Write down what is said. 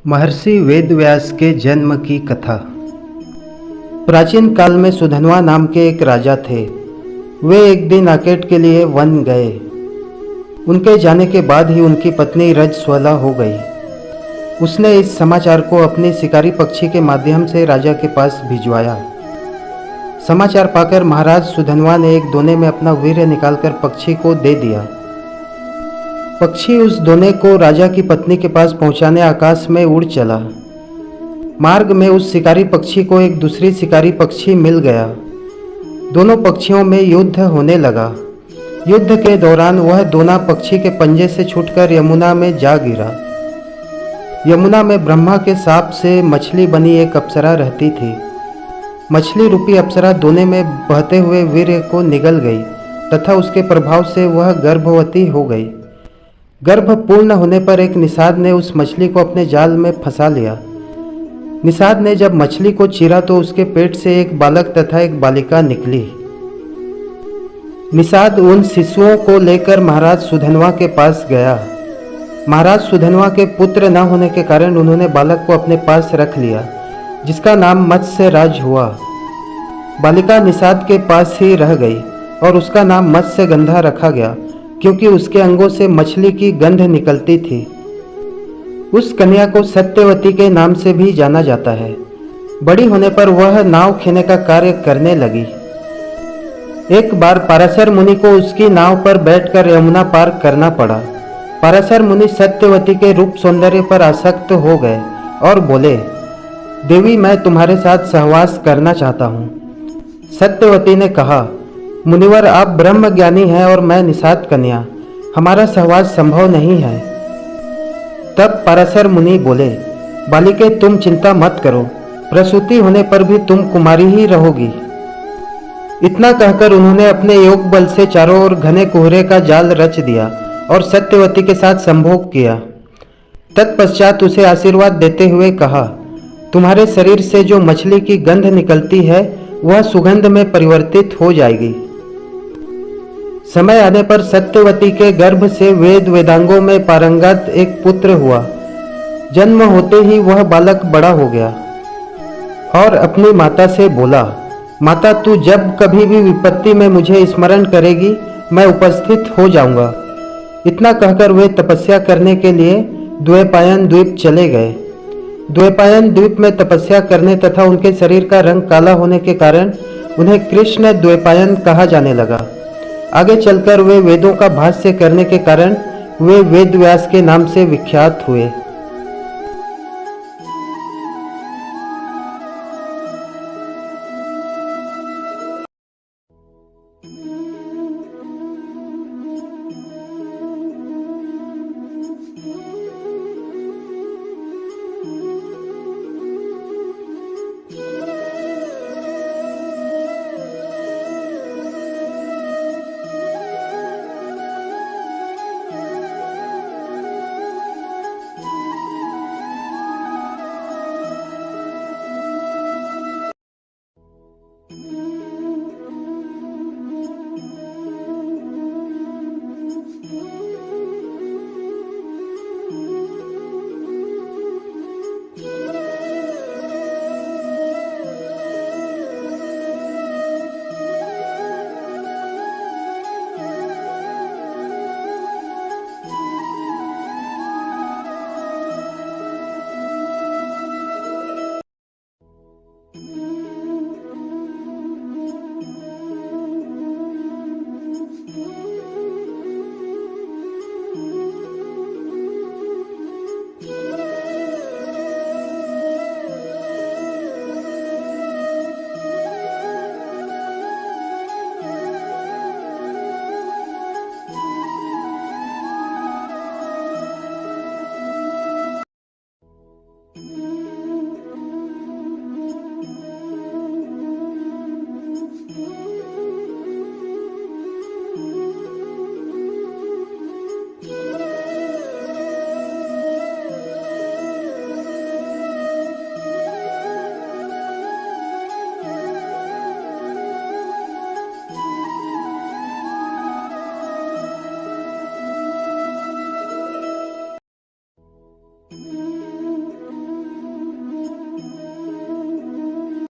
महर्षि वेदव्यास के जन्म की कथा। प्राचीन काल में सुधन्वा नाम के एक राजा थे। वे एक दिन आकेट के लिए वन गए। उनके जाने के बाद ही उनकी पत्नी रजस्वला हो गई। उसने इस समाचार को अपनी शिकारी पक्षी के माध्यम से राजा के पास भिजवाया। समाचार पाकर महाराज सुधन्वा ने एक दोने में अपना वीर्य निकालकर पक्षी को दे दिया। पक्षी उस दोने को राजा की पत्नी के पास पहुंचाने आकाश में उड़ चला। मार्ग में उस शिकारी पक्षी को एक दूसरी शिकारी पक्षी मिल गया। दोनों पक्षियों में युद्ध होने लगा। युद्ध के दौरान वह दोना पक्षी के पंजे से छूटकर यमुना में जा गिरा। यमुना में ब्रह्मा के शाप से मछली बनी एक अप्सरा रहती थी। मछली रूपी अप्सरा दोने में बहते हुए वीर्य को निगल गई तथा उसके प्रभाव से वह गर्भवती हो गई। गर्भ पूर्ण होने पर एक निषाद ने उस मछली को अपने जाल में फंसा लिया। निषाद ने जब मछली को चीरा तो उसके पेट से एक बालक तथा एक बालिका निकली। निषाद उन शिशुओं को लेकर महाराज सुधन्वा के पास गया। महाराज सुधन्वा के पुत्र न होने के कारण उन्होंने बालक को अपने पास रख लिया, जिसका नाम मत्स्यराज हुआ। बालिका निषाद के पास ही रह गई और उसका नाम मत्स्यगंधा रखा गया, क्योंकि उसके अंगों से मछली की गंध निकलती थी। उस कन्या को सत्यवती के नाम से भी जाना जाता है। बड़ी होने पर वह नाव खेने का कार्य करने लगी। एक बार पाराशर मुनि को उसकी नाव पर बैठकर यमुना पार करना पड़ा। पाराशर मुनि सत्यवती के रूप सौंदर्य पर आसक्त हो गए और बोले, देवी, मैं तुम्हारे साथ सहवास करना चाहता हूँ। सत्यवती ने कहा, मुनिवर, आप ब्रह्म ज्ञानी हैं और मैं निषाद कन्या, हमारा सहवास संभव नहीं है। तब पाराशर मुनि बोले, बालिके, तुम चिंता मत करो, प्रसूति होने पर भी तुम कुमारी ही रहोगी। इतना कहकर उन्होंने अपने योग बल से चारों ओर घने कोहरे का जाल रच दिया और सत्यवती के साथ संभोग किया। तत्पश्चात उसे आशीर्वाद देते हुए कहा, तुम्हारे शरीर से जो मछली की गंध निकलती है वह सुगंध में परिवर्तित हो जाएगी। समय आने पर सत्यवती के गर्भ से वेद वेदांगों में पारंगत एक पुत्र हुआ। जन्म होते ही वह बालक बड़ा हो गया और अपनी माता से बोला, माता, तू जब कभी भी विपत्ति में मुझे स्मरण करेगी, मैं उपस्थित हो जाऊंगा। इतना कहकर वे तपस्या करने के लिए द्वैपायन द्वीप चले गए। द्वैपायन द्वीप में तपस्या करने तथा उनके शरीर का रंग काला होने के कारण उन्हें कृष्ण द्वैपायन कहा जाने लगा। आगे चलकर वे वेदों का भाष्य करने के कारण वे वेदव्यास के नाम से विख्यात हुए।